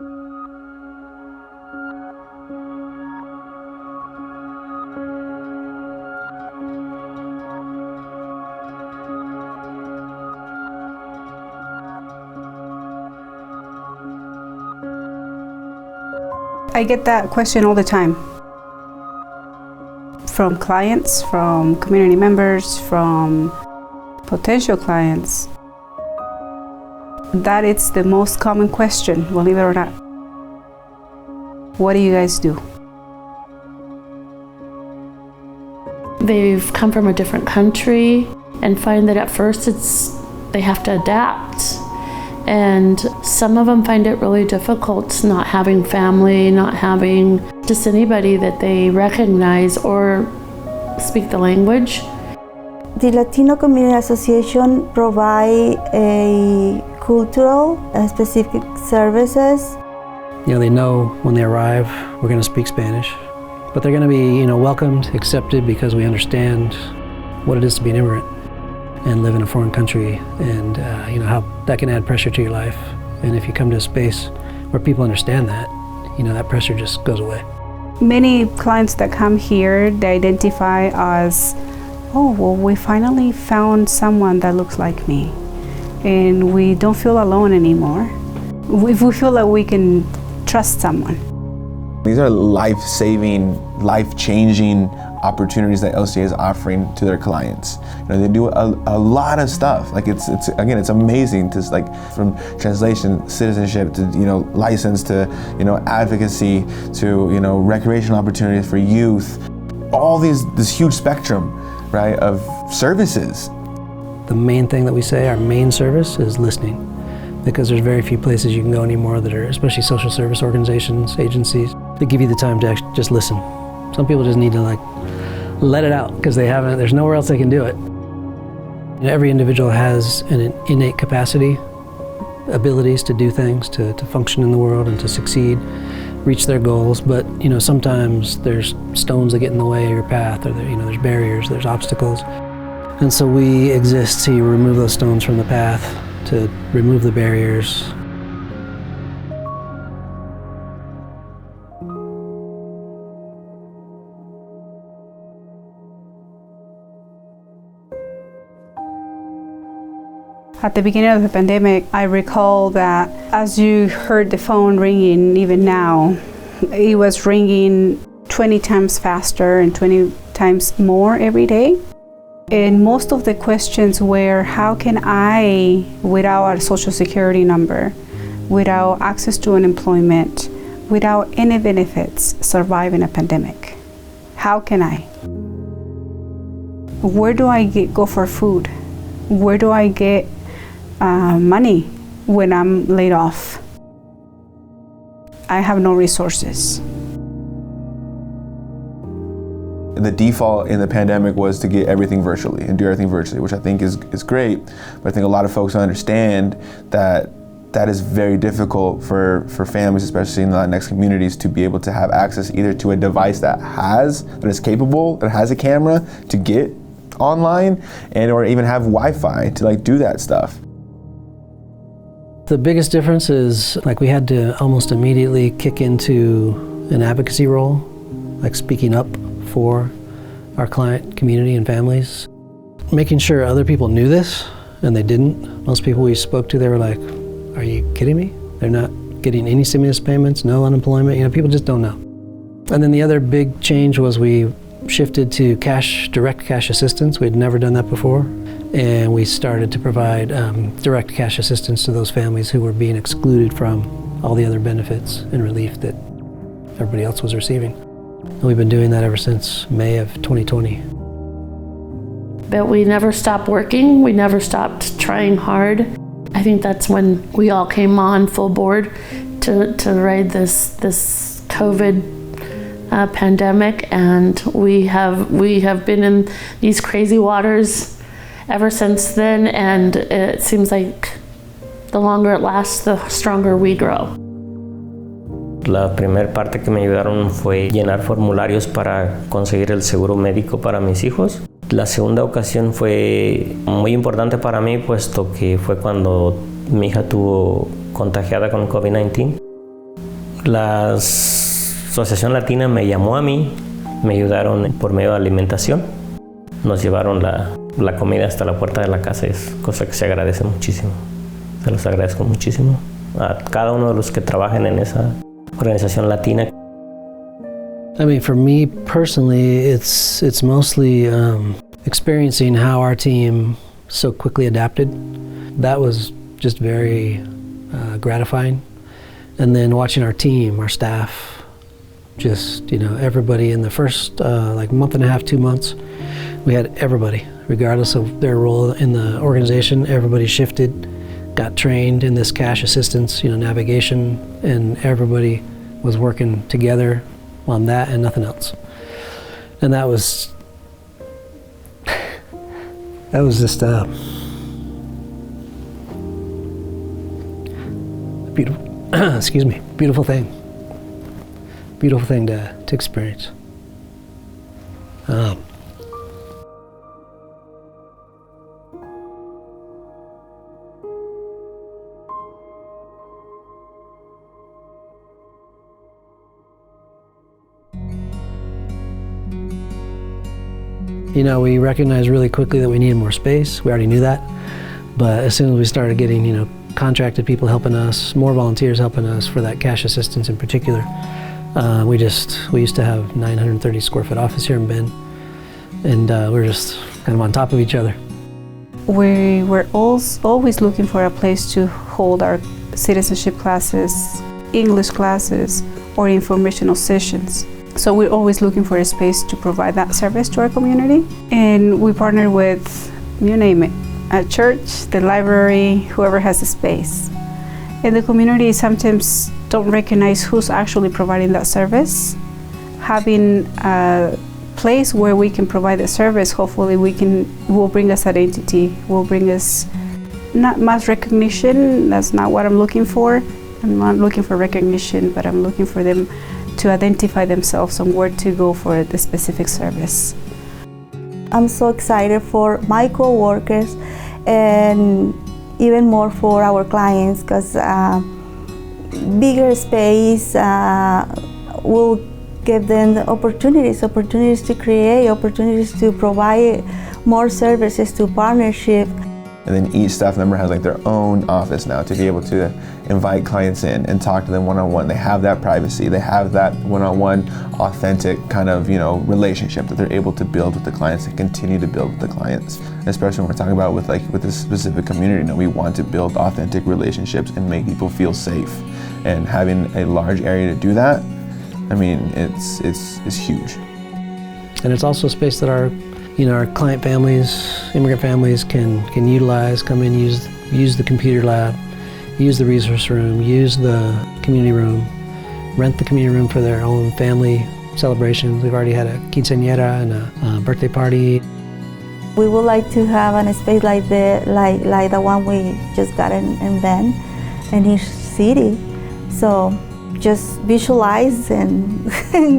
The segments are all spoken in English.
I get that question all the time from clients, from community members, from potential clients. That is the most common question, believe it or not. What do you guys do? They've come from a different country and find that at first they have to adapt. And some of them find it really difficult not having family, not having just anybody that they recognize or speak the language. The Latino Community Association provides a cultural specific services. They know when they arrive we're going to speak Spanish, but they're going to be welcomed, accepted, because we understand what it is to be an immigrant and live in a foreign country, and how that can add pressure to your life. And if you come to a space where people understand that, that pressure just goes away. Many clients that come here, they identify as, oh, well, we finally found someone that looks like me, and we don't feel alone anymore. We feel like we can trust someone. These are life-saving, life-changing opportunities that LCA is offering to their clients. They do a lot of stuff. Like it's amazing to from translation, citizenship to license to advocacy to recreational opportunities for youth. All this huge spectrum, right, of services. The main thing that we say, our main service, is listening, because there's very few places you can go anymore that are, especially social service organizations, agencies, that give you the time to actually just listen. Some people just need to let it out because there's nowhere else they can do it. Every individual has an innate capacity, abilities to do things, to function in the world and to succeed, reach their goals, but sometimes there's stones that get in the way of your path, or there's barriers, there's obstacles. And so we exist to remove those stones from the path, to remove the barriers. At the beginning of the pandemic, I recall that as you heard the phone ringing, even now, it was ringing 20 times faster and 20 times more every day. And most of the questions were, how can I, without a social security number, without access to unemployment, without any benefits, survive in a pandemic? How can I? Where do I go for food? Where do I get money when I'm laid off? I have no resources. The default in the pandemic was to get everything virtually and do everything virtually, which I think is great, but I think a lot of folks don't understand that is very difficult for families, especially in the Latinx communities, to be able to have access either to a device that is capable, that has a camera to get online, and or even have Wi-Fi to do that stuff. The biggest difference is we had to almost immediately kick into an advocacy role, speaking up for our client community and families, making sure other people knew this, and they didn't. Most people we spoke to, they were like, are you kidding me? They're not getting any stimulus payments, no unemployment, people just don't know. And then the other big change was we shifted to direct cash assistance. We'd never done that before. And we started to provide direct cash assistance to those families who were being excluded from all the other benefits and relief that everybody else was receiving. And we've been doing that ever since May of 2020. But we never stopped working. We never stopped trying hard. I think that's when we all came on full board to ride this COVID pandemic, and we have been in these crazy waters ever since then, and it seems like the longer it lasts, the stronger we grow. La primera parte que me ayudaron fue llenar formularios para conseguir el seguro médico para mis hijos. La segunda ocasión fue muy importante para mí, puesto que fue cuando mi hija estuvo contagiada con COVID-19. La Asociación Latina me llamó a mí, me ayudaron por medio de alimentación. Nos llevaron la comida hasta la puerta de la casa, es cosa que se agradece muchísimo. Se los agradezco muchísimo a cada uno de los que trabajan en esa organización latina. I mean, for me personally, it's mostly experiencing how our team so quickly adapted. That was just very gratifying. And then watching our team, our staff, just, you know, everybody in the first like month and a half, 2 months, we had everybody, regardless of their role in the organization, everybody shifted, got trained in this cash assistance, you know, navigation, and everybody was working together on that and nothing else. And that was just beautiful, excuse me, beautiful thing to experience. You know, we recognized really quickly that we needed more space. We already knew that. But as soon as we started getting, you know, contracted people helping us, more volunteers helping us for that cash assistance in particular, we used to have 930 square foot office here in Bend, and we're just kind of on top of each other. We were always looking for a place to hold our citizenship classes, English classes, or informational sessions. So we're always looking for a space to provide that service to our community. And we partner with, you name it, a church, the library, whoever has the space. And the community sometimes don't recognize who's actually providing that service. Having a place where we can provide the service, hopefully will bring us identity, will bring us not mass recognition. That's not what I'm looking for. I'm not looking for recognition, but I'm looking for them to identify themselves and where to go for the specific service. I'm so excited for my co-workers and even more for our clients, because bigger space will give them the opportunities to create, opportunities to provide more services, to partnership. And then each staff member has like their own office now to be able to invite clients in and talk to them one-on-one. They have that privacy. They have that one-on-one authentic kind of, you know, relationship that they're able to build with the clients and continue to build with the clients. And especially when we're talking about with this specific community, you know, we want to build authentic relationships and make people feel safe. And having a large area to do that, I mean, it's huge. And it's also a space that our client families, immigrant families can utilize, come in, use the computer lab, use the resource room, use the community room, rent the community room for their own family celebrations. We've already had a quinceañera and a birthday party. We would like to have a space like the one we just got in Bend, in each city. So just visualize and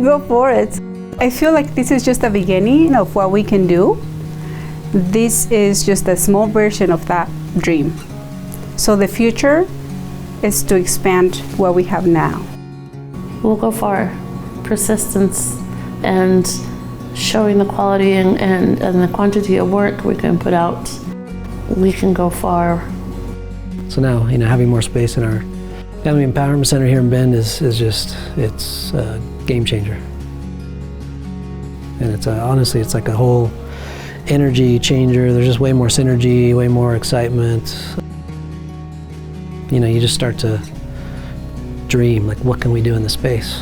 go for it. I feel like this is just the beginning of what we can do. This is just a small version of that dream. So the future is to expand what we have now. We'll go far. Persistence and showing the quality and the quantity of work we can put out, we can go far. So now, you know, having more space in our Family Empowerment Center here in Bend is just, it's a game changer. And it's honestly, it's like a whole energy changer. There's just way more synergy, way more excitement. You know, you just start to dream, like, what can we do in this space?